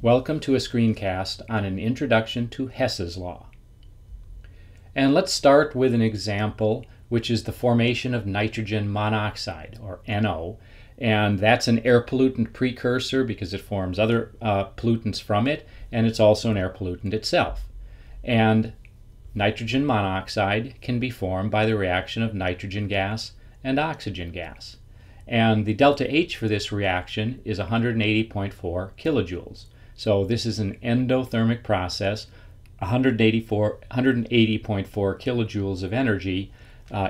Welcome to a screencast on an introduction to Hess's Law. And let's start with an example, which is the formation of nitrogen monoxide, or NO. And that's an air pollutant precursor because it forms other pollutants from it, and it's also an air pollutant itself. And nitrogen monoxide can be formed by the reaction of nitrogen gas and oxygen gas. And the delta H for this reaction is 180.4 kilojoules. So this is an endothermic process. 180.4 kilojoules of energy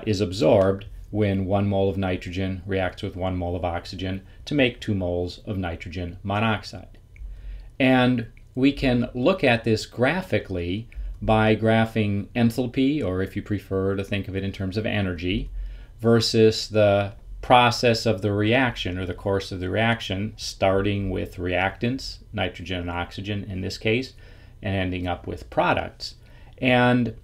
is absorbed when 1 mole of nitrogen reacts with 1 mole of oxygen to make 2 moles of nitrogen monoxide. And we can look at this graphically by graphing enthalpy, or if you prefer to think of it in terms of energy, versus the process of the reaction, or the course of the reaction, starting with reactants, nitrogen and oxygen in this case, and ending up with products. And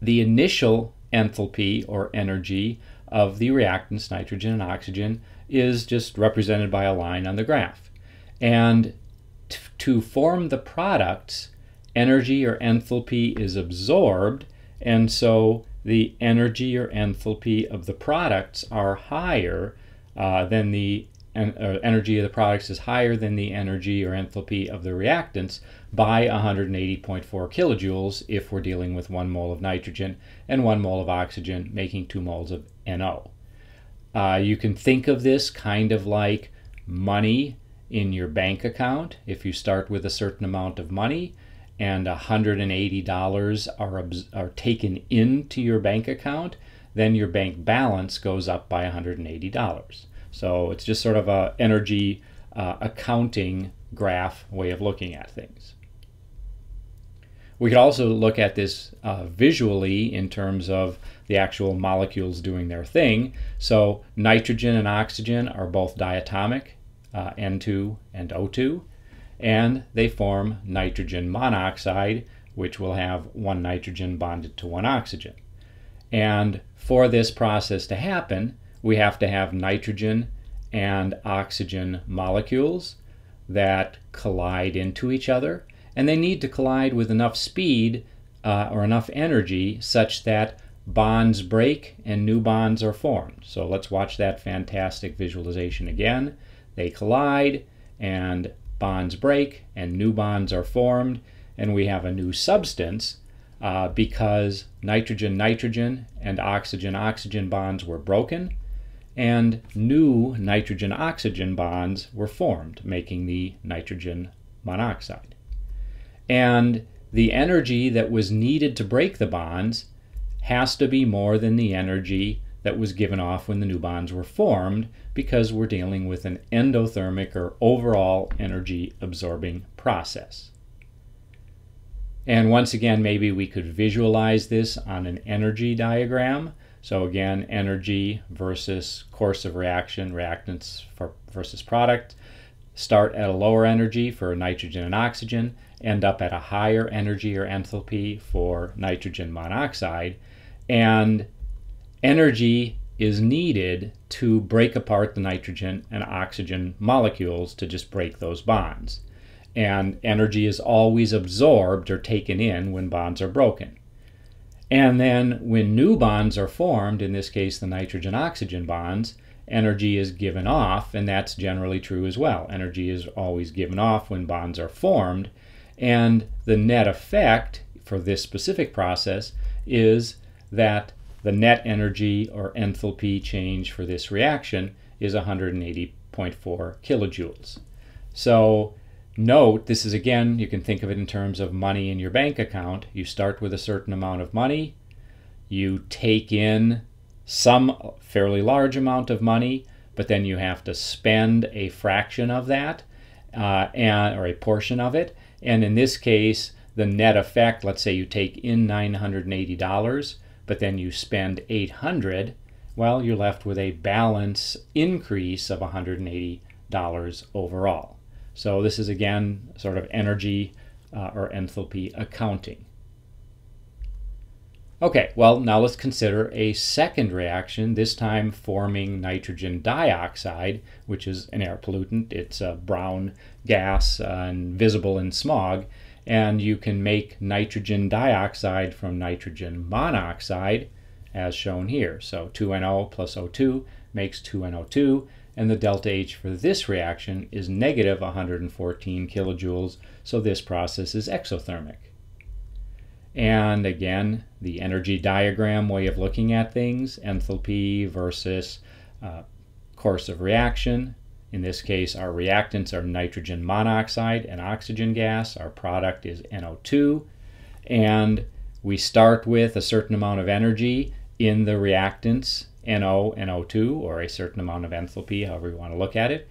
the initial enthalpy, or energy, of the reactants, nitrogen and oxygen, is just represented by a line on the graph. And to form the products, energy or enthalpy is absorbed, and so the energy or enthalpy of the products are higher than the energy of the products is higher than the energy or enthalpy of the reactants by 180.4 kilojoules if we're dealing with 1 mole of nitrogen and 1 mole of oxygen, making 2 moles of NO. You can think of this kind of like money in your bank account. If you start with a certain amount of money and $180 are taken into your bank account, then your bank balance goes up by $180. So it's just sort of a energy accounting graph way of looking at things. We could also look at this visually in terms of the actual molecules doing their thing. So nitrogen and oxygen are both diatomic, N2 and O2. And they form nitrogen monoxide, which will have 1 nitrogen bonded to 1 oxygen. And for this process to happen, we have to have nitrogen and oxygen molecules that collide into each other, and they need to collide with enough speed or enough energy such that bonds break and new bonds are formed. So let's watch that fantastic visualization again. They collide and bonds break and new bonds are formed, and we have a new substance because nitrogen-nitrogen and oxygen-oxygen bonds were broken and new nitrogen-oxygen bonds were formed, making the nitrogen monoxide. And the energy that was needed to break the bonds has to be more than the energy that was given off when the new bonds were formed, because we're dealing with an endothermic or overall energy absorbing process. And once again, maybe we could visualize this on an energy diagram. So again, energy versus course of reaction, reactants versus product. Start at a lower energy for nitrogen and oxygen, end up at a higher energy or enthalpy for nitrogen monoxide, and energy is needed to break apart the nitrogen and oxygen molecules to just break those bonds. And energy is always absorbed or taken in when bonds are broken. And then when new bonds are formed, in this case the nitrogen-oxygen bonds, energy is given off, and that's generally true as well. Energy is always given off when bonds are formed, and the net effect for this specific process is that the net energy or enthalpy change for this reaction is 180.4 kilojoules. So note, this is again, you can think of it in terms of money in your bank account. You start with a certain amount of money, you take in some fairly large amount of money, but then you have to spend a fraction of that or a portion of it. And in this case, the net effect, let's say you take in $980, but then you spend $800, well, you're left with a balance increase of $180 overall. So this is again sort of energy or enthalpy accounting. Okay, well, now let's consider a second reaction, this time forming nitrogen dioxide, which is an air pollutant. It's a brown gas and visible in smog, and you can make nitrogen dioxide from nitrogen monoxide, as shown here. So 2NO plus O2 makes 2NO2, and the delta H for this reaction is negative 114 kilojoules, so this process is exothermic. And again, the energy diagram way of looking at things, enthalpy versus course of reaction. In this case, our reactants are nitrogen monoxide and oxygen gas. Our product is NO2. And we start with a certain amount of energy in the reactants, NO and O2, or a certain amount of enthalpy, however you want to look at it.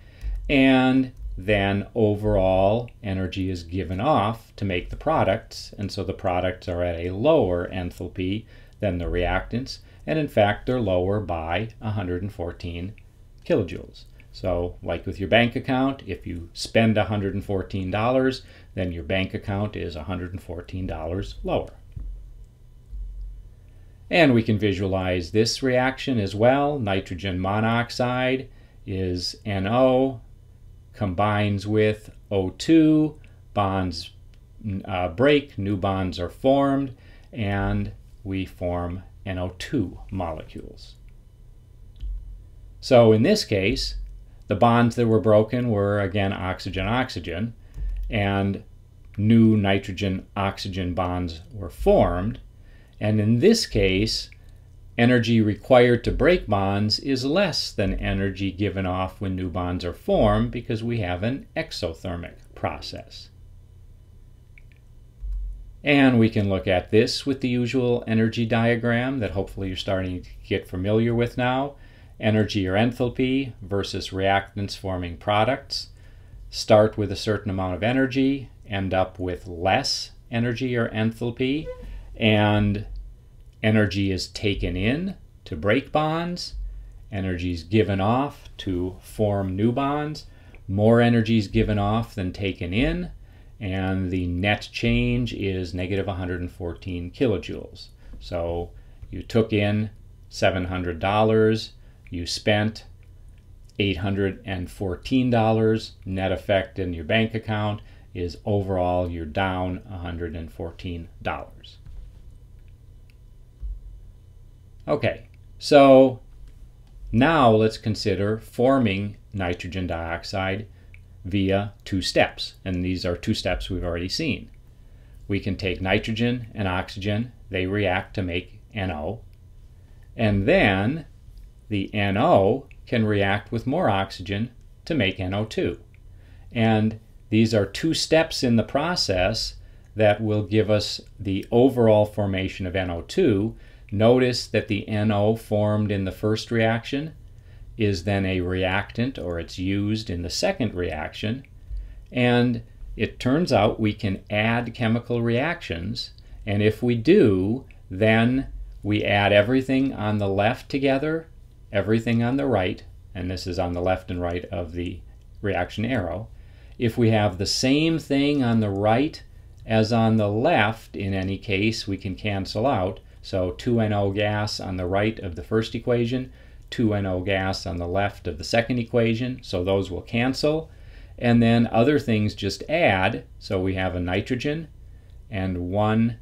And then overall energy is given off to make the products. And so the products are at a lower enthalpy than the reactants. And in fact, they're lower by 114 kilojoules. So like with your bank account, if you spend $114, then your bank account is $114 lower. And we can visualize this reaction as well. Nitrogen monoxide is NO, combines with O2, bonds break, new bonds are formed, and we form NO2 molecules. So in this case, the bonds that were broken were again oxygen-oxygen, and new nitrogen-oxygen bonds were formed. And in this case, energy required to break bonds is less than energy given off when new bonds are formed, because we have an exothermic process. And we can look at this with the usual energy diagram that hopefully you're starting to get familiar with now. Energy or enthalpy versus reactants forming products. Start with a certain amount of energy, end up with less energy or enthalpy, and energy is taken in to break bonds, energy is given off to form new bonds, more energy is given off than taken in, and the net change is negative 114 kilojoules. So you took in $700, you spent $814, net effect in your bank account is overall you're down $114. Okay, so now let's consider forming nitrogen dioxide via two steps, and these are two steps we've already seen. We can take nitrogen and oxygen, they react to make NO, and then the NO can react with more oxygen to make NO2. And these are two steps in the process that will give us the overall formation of NO2. Notice that the NO formed in the first reaction is then a reactant, or it's used in the second reaction. And it turns out we can add chemical reactions, and if we do, then we add everything on the left together, everything on the right, and this is on the left and right of the reaction arrow. If we have the same thing on the right as on the left, in any case, we can cancel out. So 2NO gas on the right of the first equation, 2NO gas on the left of the second equation, so those will cancel. And then other things just add, so we have a nitrogen and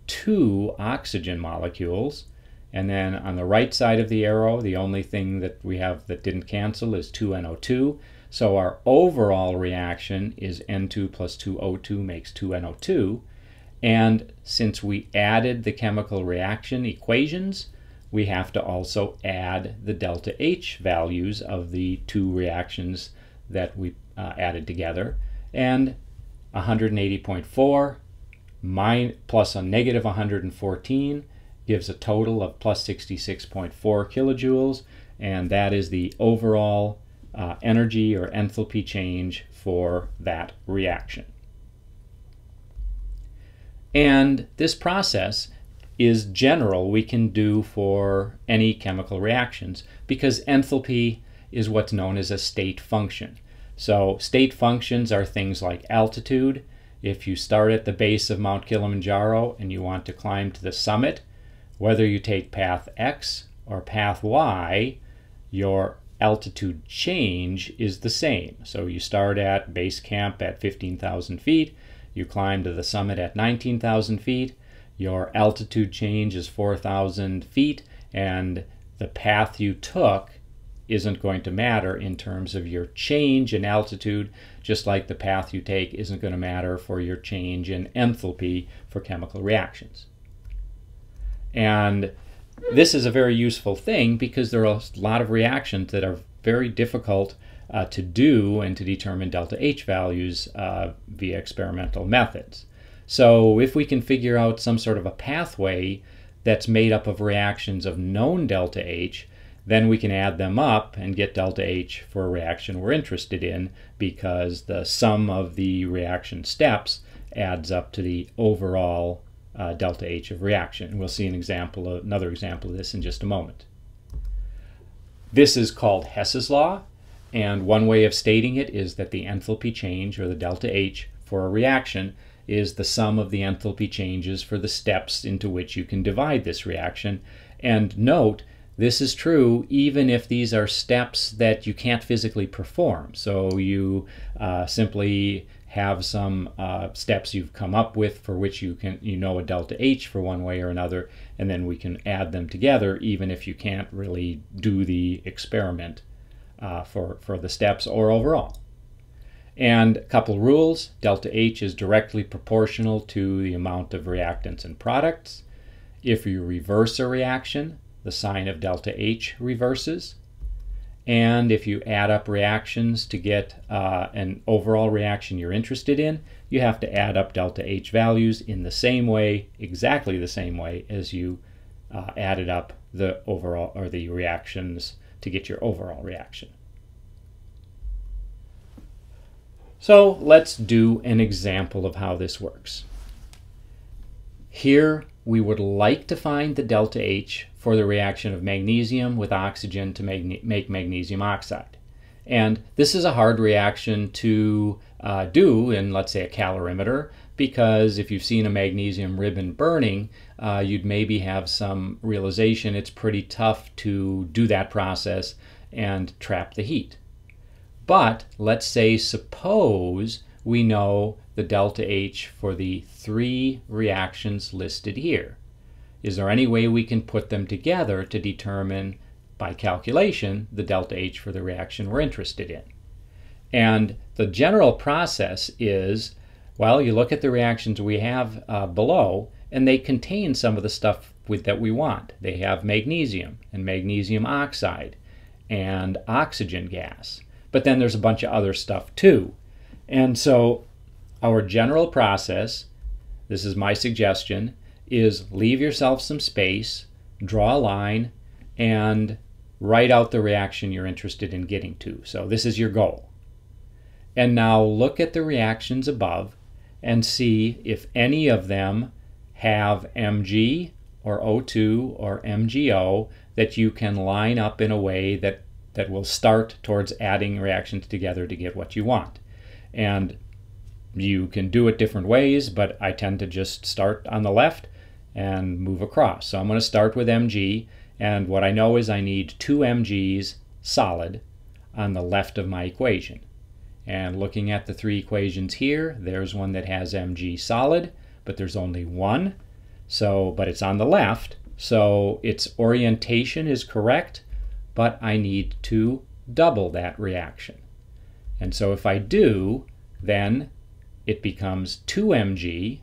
2 oxygen molecules. And then on the right side of the arrow, the only thing that we have that didn't cancel is 2NO2. So our overall reaction is N2 plus 2O2 makes 2NO2. And since we added the chemical reaction equations, we have to also add the delta H values of the two reactions that we added together. And 180.4 plus a negative 114 gives a total of plus 66.4 kilojoules, and that is the overall energy or enthalpy change for that reaction. And this process is general, we can do for any chemical reactions, because enthalpy is what's known as a state function. So state functions are things like altitude. If you start at the base of Mount Kilimanjaro and you want to climb to the summit, whether you take path X or path Y, your altitude change is the same. So you start at base camp at 15,000 feet, you climb to the summit at 19,000 feet, your altitude change is 4,000 feet, and the path you took isn't going to matter in terms of your change in altitude, just like the path you take isn't going to matter for your change in enthalpy for chemical reactions. And this is a very useful thing because there are a lot of reactions that are very difficult to do and to determine delta H values via experimental methods. So if we can figure out some sort of a pathway that's made up of reactions of known delta H, then we can add them up and get delta H for a reaction we're interested in, because the sum of the reaction steps adds up to the overall delta H of reaction. We'll see another example of this in just a moment. This is called Hess's law, and one way of stating it is that the enthalpy change, or the delta H, for a reaction is the sum of the enthalpy changes for the steps into which you can divide this reaction. And note, this is true even if these are steps that you can't physically perform. So you simply have some steps you've come up with for which you know a delta H for one way or another, and then we can add them together even if you can't really do the experiment for the steps or overall. And a couple rules: delta H is directly proportional to the amount of reactants and products. If you reverse a reaction, the sign of delta H reverses. And if you add up reactions to get an overall reaction you're interested in, you have to add up delta H values in the same way, exactly the same way as you added up the overall, or the reactions to get your overall reaction. So let's do an example of how this works. Here we would like to find the delta H for the reaction of magnesium with oxygen to make magnesium oxide. And this is a hard reaction to do in, let's say, a calorimeter, because if you've seen a magnesium ribbon burning, you'd maybe have some realization it's pretty tough to do that process and trap the heat. But let's say, suppose we know the delta H for the three reactions listed here. Is there any way we can put them together to determine, by calculation, the delta H for the reaction we're interested in? And the general process is, well, you look at the reactions we have below, and they contain some of the stuff that we want. They have magnesium and magnesium oxide and oxygen gas. But then there's a bunch of other stuff too. And so our general process, this is my suggestion, is leave yourself some space, draw a line, and write out the reaction you're interested in getting to. So this is your goal. And now look at the reactions above and see if any of them have Mg or O2 or MgO that you can line up in a way that will start towards adding reactions together to get what you want. And you can do it different ways, but I tend to just start on the left and move across. So I'm going to start with Mg, and what I know is I need 2 Mg's solid on the left of my equation. And looking at the three equations here, there's one that has Mg solid, but there's only one, but it's on the left, so its orientation is correct, but I need to double that reaction. And so if I do, then it becomes 2 Mg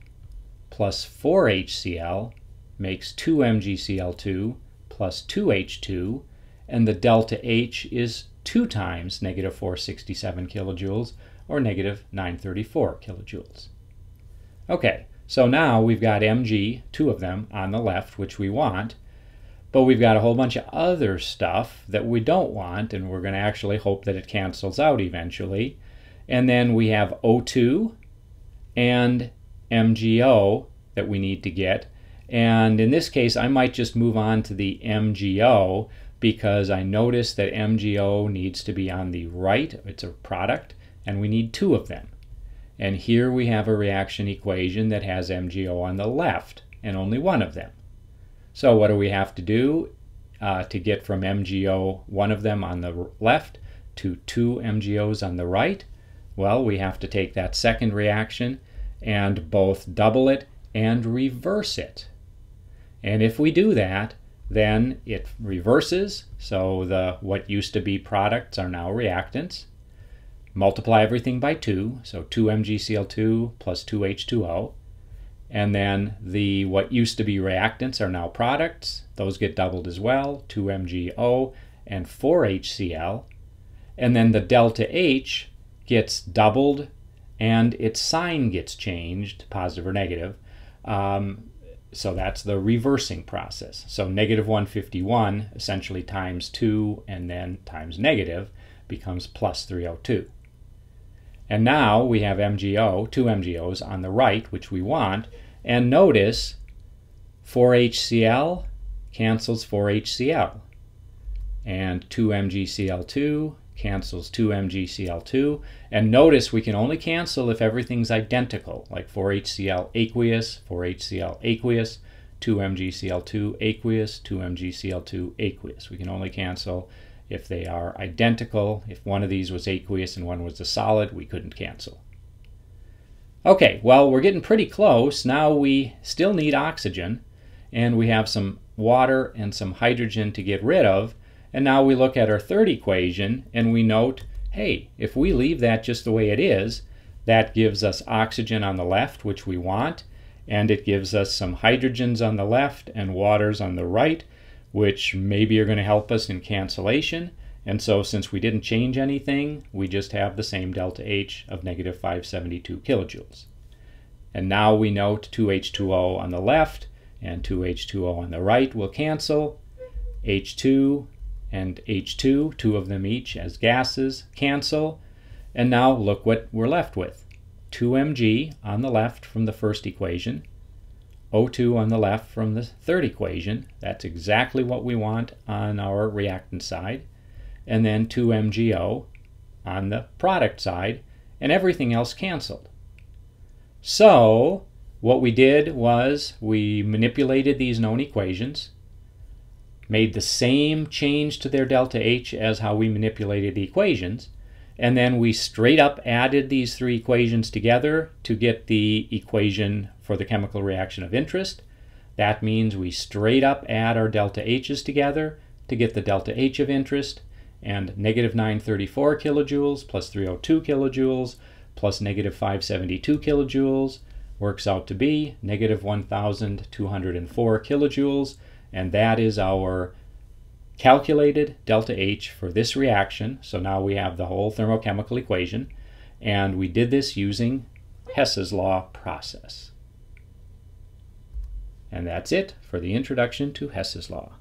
plus 4 HCl makes 2 MgCl2 plus 2 H2, and the delta H is 2 times negative 467 kilojoules, or negative 934 kilojoules. Okay, so now we've got Mg, 2 of them, on the left, which we want, but we've got a whole bunch of other stuff that we don't want, and we're going to actually hope that it cancels out eventually. And then we have O2 and MgO that we need to get. And in this case, I might just move on to the MgO, because I notice that MgO needs to be on the right. It's a product, and we need 2 of them. And here we have a reaction equation that has MgO on the left, and only 1 of them. So what do we have to do? to get from MgO, one of them on the left, to 2 MgOs on the right? Well, we have to take that second reaction and both double it and reverse it. And if we do that, then it reverses, so what used to be products are now reactants. Multiply everything by 2, so 2 MgCl2 plus 2 H2O. And then what used to be reactants are now products. Those get doubled as well, 2 MgO and 4 HCl. And then the delta H gets doubled and its sign gets changed, positive or negative. So that's the reversing process. So negative 151 essentially times 2 and then times negative becomes plus 302. And now we have MgO, 2 MgOs on the right, which we want. And notice 4HCl cancels 4HCl. And 2 MgCl2 cancels 2 MgCl2. And notice we can only cancel if everything's identical, like 4HCl aqueous, 4HCl aqueous, 2 MgCl2 aqueous, 2 MgCl2 aqueous. We can only cancel if they are identical. If one of these was aqueous and one was a solid, we couldn't cancel. Okay, well, we're getting pretty close. Now we still need oxygen, and we have some water and some hydrogen to get rid of. And now we look at our third equation and we note, hey, if we leave that just the way it is, that gives us oxygen on the left, which we want, and it gives us some hydrogens on the left and waters on the right, which maybe are going to help us in cancellation. And so since we didn't change anything, we just have the same delta H of negative 572 kilojoules. And now we note 2H2O on the left and 2H2O on the right will cancel. H2 and H2, 2 of them each as gases, cancel. And now look what we're left with. 2 Mg on the left from the first equation, O2 on the left from the third equation. That's exactly what we want on our reactant side. And then 2 MgO on the product side, and everything else canceled. So what we did was we manipulated these known equations, made the same change to their delta H as how we manipulated the equations, and then we straight up added these 3 equations together to get the equation for the chemical reaction of interest. That means we straight up add our delta H's together to get the delta H of interest, and negative 934 kilojoules plus 302 kilojoules plus negative 572 kilojoules works out to be negative 1,204 kilojoules, and that is our calculated delta H for this reaction. So now we have the whole thermochemical equation, and we did this using Hess's law process. And that's it for the introduction to Hess's law.